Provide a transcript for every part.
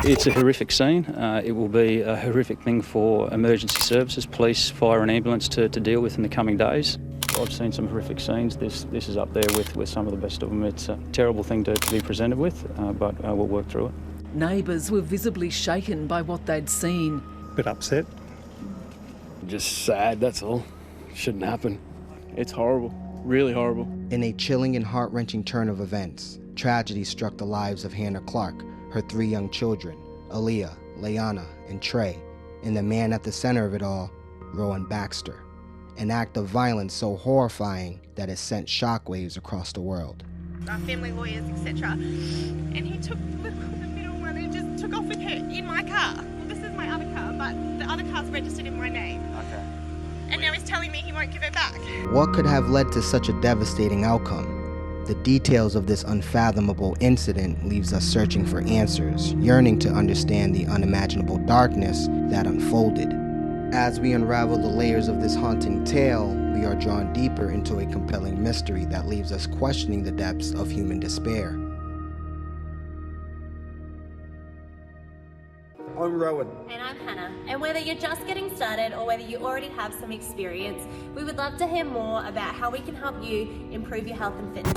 It's a horrific scene. It will be a horrific thing for emergency services, police, fire and ambulance to deal with in the coming days. I've seen some horrific scenes. This is up there with some of the best of them. It's a terrible thing to be presented with, but we'll work through it. Neighbours were visibly shaken by what they'd seen. Bit upset. Just sad, that's all. Shouldn't happen. It's horrible, really horrible. In a chilling and heart-wrenching turn of events, tragedy struck the lives of Hannah Clark, her 3 young children, Aaliyah, Leanna, and Trey, and the man at the center of it all, Rowan Baxter. An act of violence so horrifying that it sent shockwaves across the world. Our family lawyers, etc. And he took the middle one and just took off with her in my car. Well, this is my other car, but the other car's registered in my name. Okay. And now he's telling me he won't give it back. What could have led to such a devastating outcome? The details of this unfathomable incident leaves us searching for answers, yearning to understand the unimaginable darkness that unfolded. As we unravel the layers of this haunting tale, we are drawn deeper into a compelling mystery that leaves us questioning the depths of human despair. I'm Rowan. And I'm Hannah. And whether you're just getting started or whether you already have some experience, we would love to hear more about how we can help you improve your health and fitness.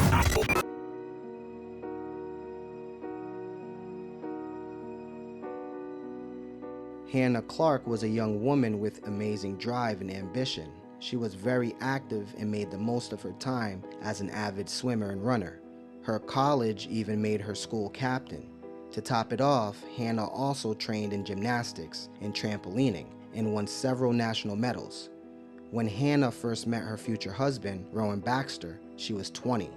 Hannah Clark was a young woman with amazing drive and ambition. She was very active and made the most of her time as an avid swimmer and runner. Her college even made her school captain. To top it off, Hannah also trained in gymnastics and trampolining and won several national medals. When Hannah first met her future husband, Rowan Baxter, she was 20.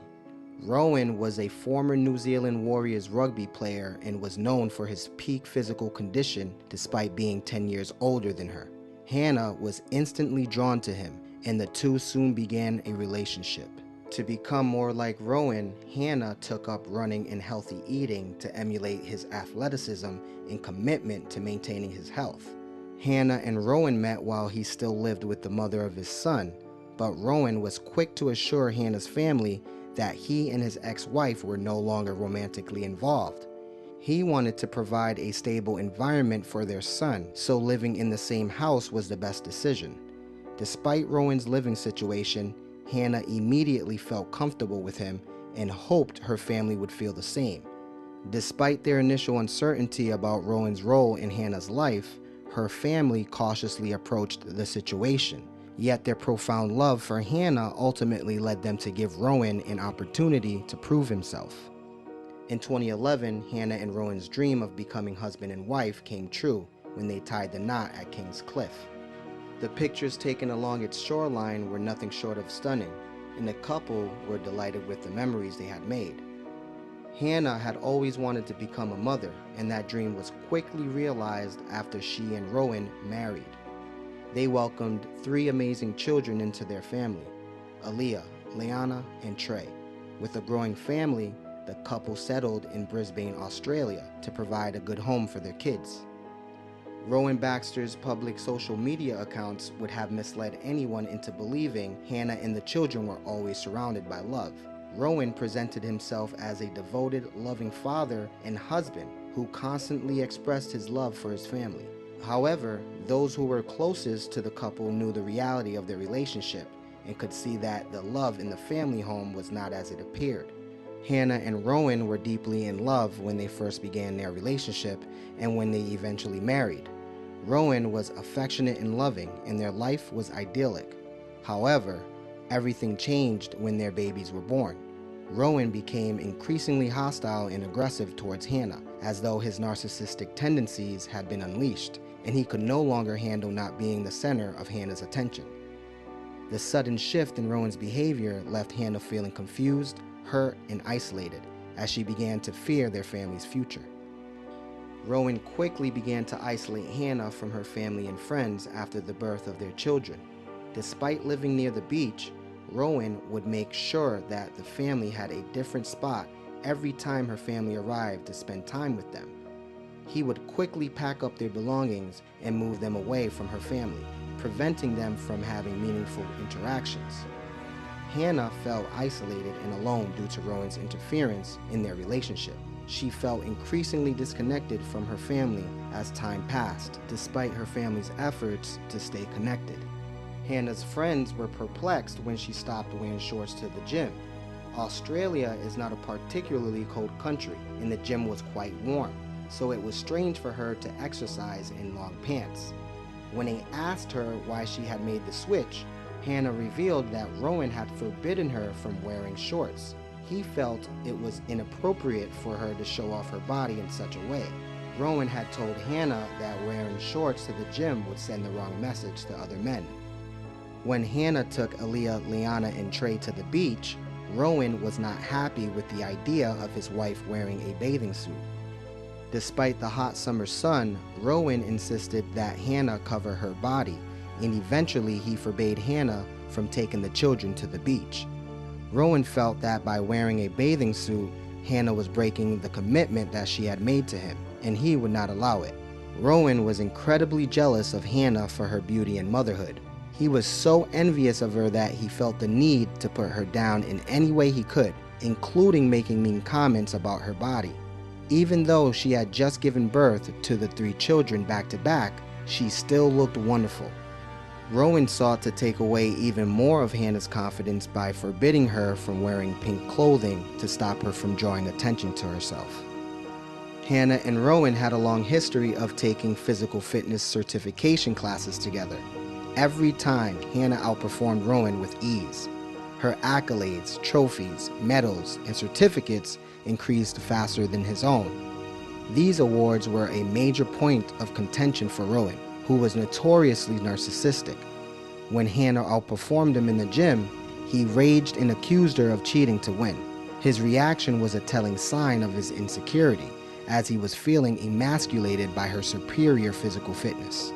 Rowan was a former New Zealand Warriors rugby player and was known for his peak physical condition despite being 10 years older than her. Hannah was instantly drawn to him, and the two soon began a relationship. To become more like Rowan, Hannah took up running and healthy eating to emulate his athleticism and commitment to maintaining his health. Hannah and Rowan met while he still lived with the mother of his son, but Rowan was quick to assure Hannah's family that he and his ex-wife were no longer romantically involved. He wanted to provide a stable environment for their son, so living in the same house was the best decision. Despite Rowan's living situation, Hannah immediately felt comfortable with him and hoped her family would feel the same. Despite their initial uncertainty about Rowan's role in Hannah's life, her family cautiously approached the situation. Yet their profound love for Hannah ultimately led them to give Rowan an opportunity to prove himself. In 2011, Hannah and Rowan's dream of becoming husband and wife came true when they tied the knot at King's Cliff. The pictures taken along its shoreline were nothing short of stunning, and the couple were delighted with the memories they had made. Hannah had always wanted to become a mother, and that dream was quickly realized after she and Rowan married. They welcomed 3 amazing children into their family, Aaliyah, Leanna, and Trey. With a growing family, the couple settled in Brisbane, Australia to provide a good home for their kids. Rowan Baxter's public social media accounts would have misled anyone into believing Hannah and the children were always surrounded by love. Rowan presented himself as a devoted, loving father and husband who constantly expressed his love for his family. However, those who were closest to the couple knew the reality of their relationship and could see that the love in the family home was not as it appeared. Hannah and Rowan were deeply in love when they first began their relationship and when they eventually married. Rowan was affectionate and loving, and their life was idyllic. However, everything changed when their babies were born. Rowan became increasingly hostile and aggressive towards Hannah, as though his narcissistic tendencies had been unleashed, and he could no longer handle not being the center of Hannah's attention. The sudden shift in Rowan's behavior left Hannah feeling confused, hurt, and isolated as she began to fear their family's future. Rowan quickly began to isolate Hannah from her family and friends after the birth of their children. Despite living near the beach, Rowan would make sure that the family had a different spot every time her family arrived to spend time with them. He would quickly pack up their belongings and move them away from her family, preventing them from having meaningful interactions. Hannah felt isolated and alone due to Rowan's interference in their relationship. she felt increasingly disconnected from her family as time passed, despite her family's efforts to stay connected. Hannah's friends were perplexed when she stopped wearing shorts to the gym. Australia is not a particularly cold country, and the gym was quite warm, so it was strange for her to exercise in long pants. When they asked her why she had made the switch, Hannah revealed that Rowan had forbidden her from wearing shorts. He felt it was inappropriate for her to show off her body in such a way. Rowan had told Hannah that wearing shorts to the gym would send the wrong message to other men. When Hannah took Aaliyah, Liana, and Trey to the beach, Rowan was not happy with the idea of his wife wearing a bathing suit. Despite the hot summer sun, Rowan insisted that Hannah cover her body, and eventually he forbade Hannah from taking the children to the beach. Rowan felt that by wearing a bathing suit, Hannah was breaking the commitment that she had made to him, and he would not allow it. Rowan was incredibly jealous of Hannah for her beauty and motherhood. He was so envious of her that he felt the need to put her down in any way he could, including making mean comments about her body. Even though she had just given birth to the 3 children back to back, she still looked wonderful. Rowan sought to take away even more of Hannah's confidence by forbidding her from wearing pink clothing to stop her from drawing attention to herself. Hannah and Rowan had a long history of taking physical fitness certification classes together. Every time, Hannah outperformed Rowan with ease. Her accolades, trophies, medals, and certificates increased faster than his own. These awards were a major point of contention for Rowan, who was notoriously narcissistic. When Hannah outperformed him in the gym, he raged and accused her of cheating to win. His reaction was a telling sign of his insecurity, as he was feeling emasculated by her superior physical fitness.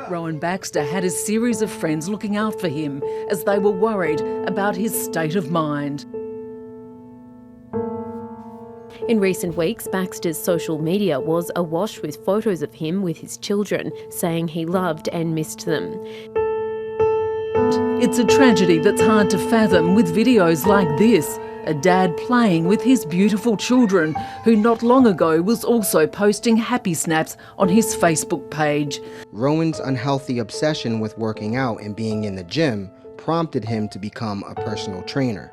Rowan Baxter had a series of friends looking out for him as they were worried about his state of mind. In recent weeks, Baxter's social media was awash with photos of him with his children, saying he loved and missed them. It's a tragedy that's hard to fathom with videos like this. A dad playing with his beautiful children, who not long ago was also posting happy snaps on his Facebook page. Rowan's unhealthy obsession with working out and being in the gym prompted him to become a personal trainer.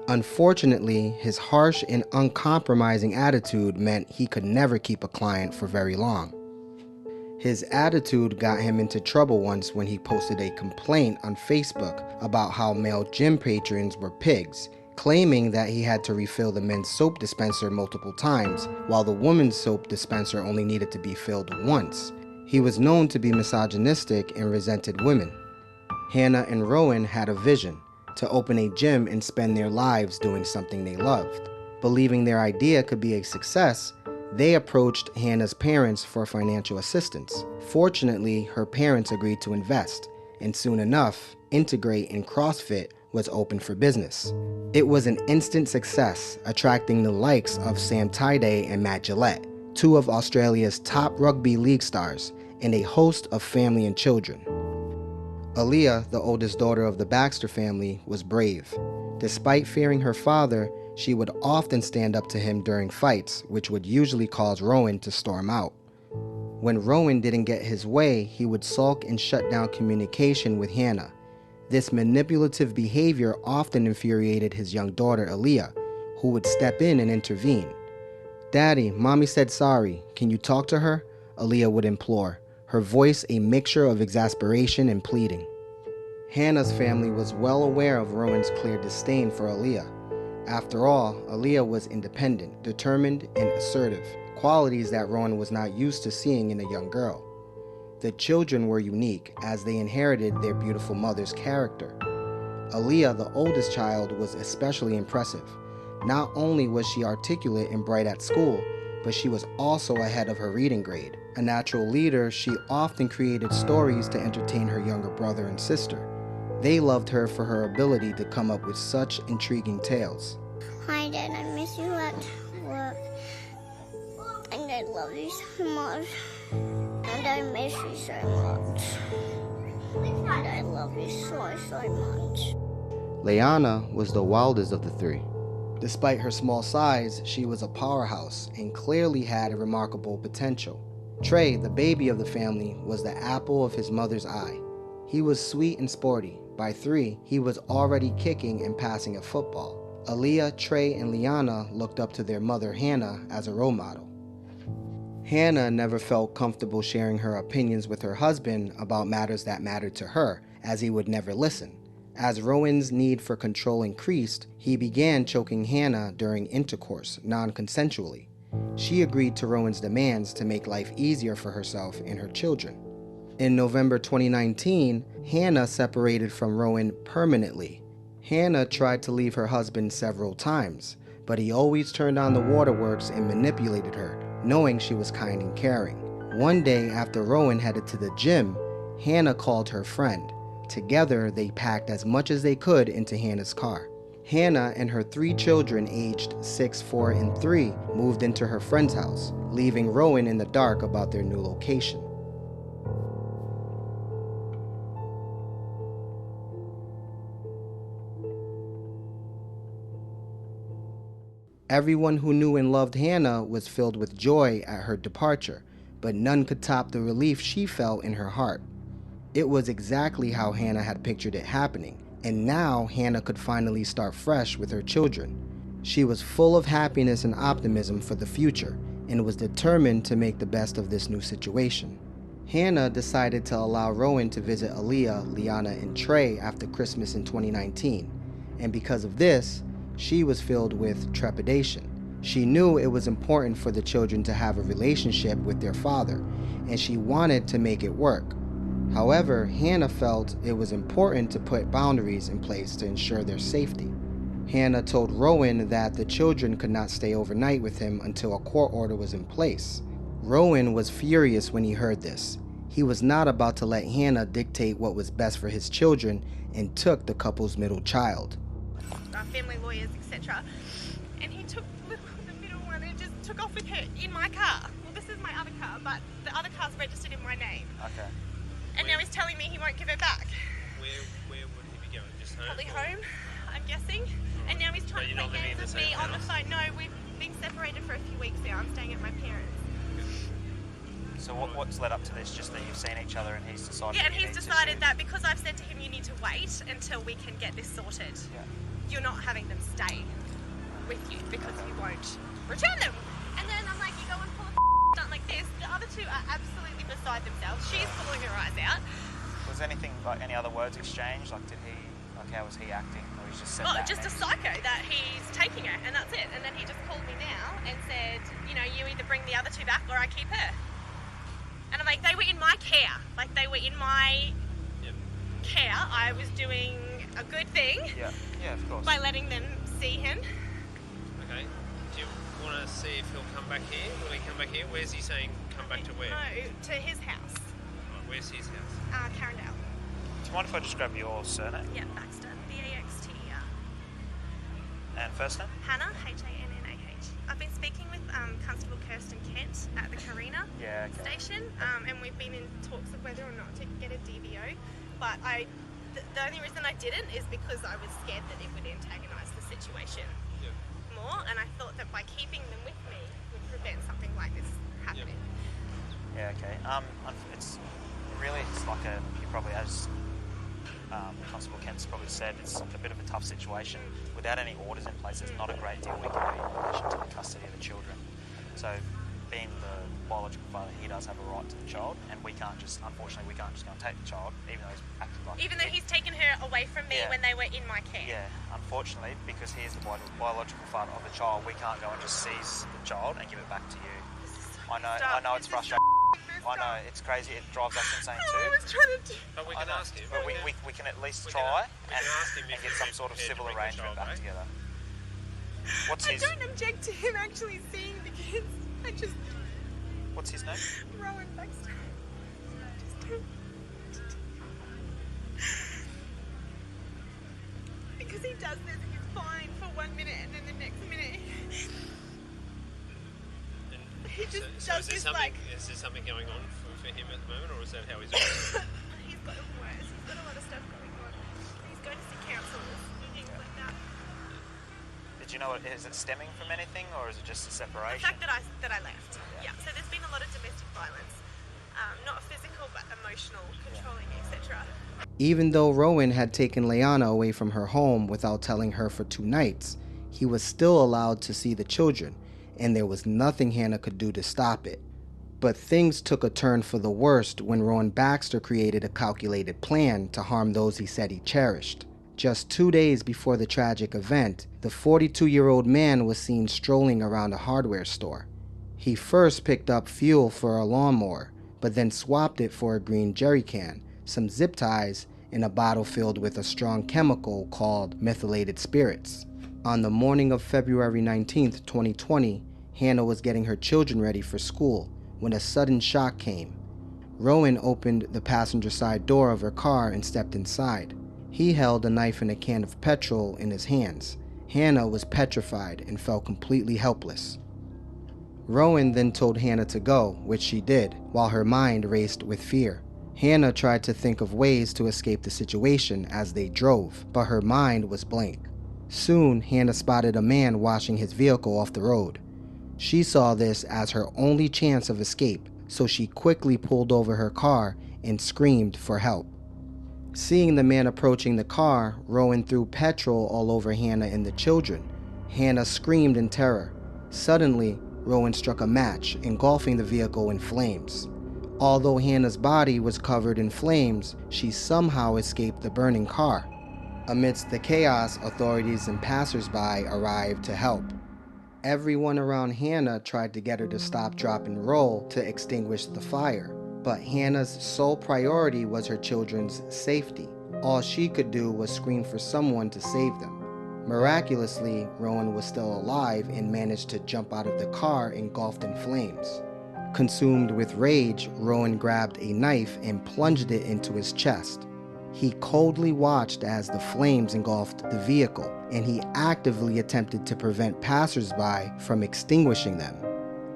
Unfortunately, his harsh and uncompromising attitude meant he could never keep a client for very long. His attitude got him into trouble once when he posted a complaint on Facebook about how male gym patrons were pigs, claiming that he had to refill the men's soap dispenser multiple times, while the women's soap dispenser only needed to be filled once. He was known to be misogynistic and resented women. Hannah and Rowan had a vision: to open a gym and spend their lives doing something they loved. Believing their idea could be a success, they approached Hannah's parents for financial assistance. Fortunately, her parents agreed to invest, and soon enough, Integrate and CrossFit was open for business. It was an instant success, attracting the likes of Sam Tyday and Matt Gillette, 2 of Australia's top rugby league stars, and a host of family and children. Aaliyah, the oldest daughter of the Baxter family, was brave. Despite fearing her father, she would often stand up to him during fights, which would usually cause Rowan to storm out. When Rowan didn't get his way, he would sulk and shut down communication with Hannah. This manipulative behavior often infuriated his young daughter, Aaliyah, who would step in and intervene. "Daddy, Mommy said sorry. Can you talk to her?" Aaliyah would implore, her voice a mixture of exasperation and pleading. Hannah's family was well aware of Rowan's clear disdain for Aaliyah. After all, Aaliyah was independent, determined, and assertive, qualities that Rowan was not used to seeing in a young girl. The children were unique as they inherited their beautiful mother's character. Aaliyah, the oldest child, was especially impressive. Not only was she articulate and bright at school, but she was also ahead of her reading grade. A natural leader, she often created stories to entertain her younger brother and sister. They loved her for her ability to come up with such intriguing tales. Hi Dad, I miss you at work. And I love you so much. And I miss you so much. And I love you so much. Leanna was the wildest of the three. Despite her small size, she was a powerhouse and clearly had a remarkable potential. Trey, the baby of the family, was the apple of his mother's eye. He was sweet and sporty. By 3, he was already kicking and passing a football. Aaliyah, Trey, and Leanna looked up to their mother Hannah as a role model. Hannah never felt comfortable sharing her opinions with her husband about matters that mattered to her, as he would never listen. As Rowan's need for control increased, he began choking Hannah during intercourse, non-consensually. She agreed to Rowan's demands to make life easier for herself and her children. In November 2019, Hannah separated from Rowan permanently. Hannah tried to leave her husband several times, but he always turned on the waterworks and manipulated her, knowing she was kind and caring. One day after Rowan headed to the gym, Hannah called her friend. Together, they packed as much as they could into Hannah's car. Hannah and her 3 children aged 6, 4, and 3 moved into her friend's house, leaving Rowan in the dark about their new location. Everyone who knew and loved Hannah was filled with joy at her departure, but none could top the relief she felt in her heart. It was exactly how Hannah had pictured it happening, and now Hannah could finally start fresh with her children. She was full of happiness and optimism for the future, and was determined to make the best of this new situation. Hannah decided to allow Rowan to visit Aaliyah, Leanna, and Trey after Christmas in 2019, and because of this, she was filled with trepidation. She knew it was important for the children to have a relationship with their father, and she wanted to make it work. However, Hannah felt it was important to put boundaries in place to ensure their safety. Hannah told Rowan that the children could not stay overnight with him until a court order was in place. Rowan was furious when he heard this. He was not about to let Hannah dictate what was best for his children and took the couple's middle child. Our family lawyers, etc. And he took the middle one and just took off with her in my car. Well, this is my other car, but the other car's registered in my name. Okay. And now he's telling me he won't give her back. Where would he be going? Just home? Probably home, I'm guessing. Right. And now he's trying to But play you're not games with living in the me same on the house? phone. No, we've been separated for a few weeks now. I'm staying at my parents'. So what's led up to this? Just that you've seen each other and he's decided. Yeah, and you he's need to decided choose? that because I've said to him, you need to wait until we can get this sorted. Yeah. You're not having them stay with you because you won't return them. And then I'm like, you go and pull a stunt like this. The other 2 are absolutely beside themselves. She's pulling her eyes out. Was anything like any other words exchanged? Like how was he acting? Or he's just said Oh, that? just a psycho that he's taking her, and that's it. And then he just called me now and said, you know, you either bring the other 2 back or I keep her. And I'm like, they were in my care. Like, they were in my care. I was doing a good thing Yeah, of course. by letting them see him. Okay. Do you want to see if he'll come back here? Will he come back here? Where's he saying come back to where? No, to his house, Where's his house? Carindale. Do you mind if I just grab your surname Yeah, Baxter. B-A-X-T-E-R. and first name? Hannah, H-A-N-N-A-H. I've been speaking with Constable Kirsten Kent at the Carina Yeah, okay. station, and we've been in talks of whether or not to get a DVO. But the only reason I didn't is because I was scared that it would antagonise the situation more, and I thought that by keeping them with me would prevent something like this happening. Yeah, okay. It's like you probably, as Constable Kent's probably said, it's a bit of a tough situation. Without any orders in place, there's not a great deal we can do in relation to the custody of the children. So, being the biological father, he does have a right to the child, and unfortunately, we can't just go and take the child, even though he's acted like Even though he's taken her away from me when they were in my care. Yeah, unfortunately, because he is the biological father of the child, we can't go and just seize the child and give it back to you. I know it's frustrating. For I know, it's crazy. It drives us insane too. I was trying to do... But we can ask him. But we can at least try and get some sort of civil bring arrangement control back back. together. What's I his... don't object to him actually seeing the kids. I just... What's his name? Rowan Baxter. Because he does this, he's fine for 1 minute and then the next minute he just does this like... Is there something going on for him at the moment, or is that how he's always... He's got it worse. He's got a lot of stuff going on. He's going to see counsellors and things like that. Did you know, is it stemming from anything, or is it just a The separation? fact that I left. Yeah. So there's been a lot of domestic violence. Not physical, but emotional, controlling, etc. Even though Rowan had taken Leanna away from her home without telling her for 2 nights, he was still allowed to see the children, and there was nothing Hannah could do to stop it. But things took a turn for the worst when Rowan Baxter created a calculated plan to harm those he said he cherished. Just 2 days before the tragic event, the 42-year-old man was seen strolling around a hardware store. He first picked up fuel for a lawnmower, but then swapped it for a green jerry can, some zip ties, and a bottle filled with a strong chemical called methylated spirits. On the morning of February 19th, 2020, Hannah was getting her children ready for school when a sudden shock came. Rowan opened the passenger side door of her car and stepped inside. He held a knife and a can of petrol in his hands. Hannah was petrified and felt completely helpless. Rowan then told Hannah to go, which she did, while her mind raced with fear. Hannah tried to think of ways to escape the situation as they drove, but her mind was blank. Soon, Hannah spotted a man washing his vehicle off the road. She saw this as her only chance of escape, so she quickly pulled over her car and screamed for help. Seeing the man approaching the car, Rowan threw petrol all over Hannah and the children. Hannah screamed in terror. Suddenly, Rowan struck a match, engulfing the vehicle in flames. Although Hannah's body was covered in flames, she somehow escaped the burning car. Amidst the chaos, authorities and passersby arrived to help. Everyone around Hannah tried to get her to stop, drop, and roll to extinguish the fire, but Hannah's sole priority was her children's safety. All she could do was scream for someone to save them. Miraculously, Rowan was still alive and managed to jump out of the car engulfed in flames. Consumed with rage, Rowan grabbed a knife and plunged it into his chest. He coldly watched as the flames engulfed the vehicle, and he actively attempted to prevent passersby from extinguishing them.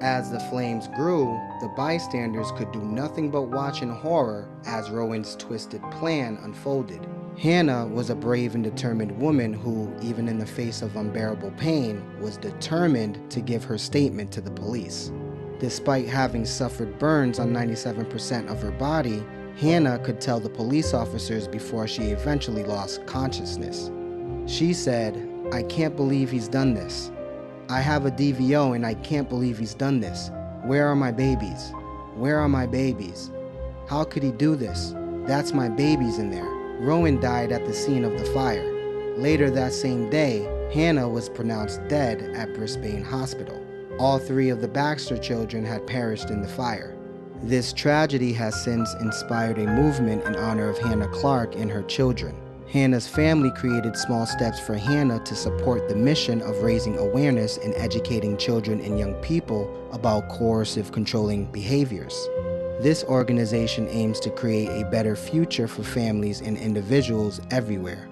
As the flames grew, the bystanders could do nothing but watch in horror as Rowan's twisted plan unfolded. Hannah was a brave and determined woman who, even in the face of unbearable pain, was determined to give her statement to the police. Despite having suffered burns on 97% of her body, Hannah could tell the police officers before she eventually lost consciousness. She said, "I can't believe he's done this. I have a DVO and I can't believe he's done this. Where are my babies? Where are my babies? How could he do this? That's my babies in there." Rowan died at the scene of the fire. Later that same day, Hannah was pronounced dead at Brisbane Hospital. All 3 of the Baxter children had perished in the fire. This tragedy has since inspired a movement in honor of Hannah Clark and her children. Hannah's family created small steps for Hannah to support the mission of raising awareness and educating children and young people about coercive controlling behaviors. This organization aims to create a better future for families and individuals everywhere.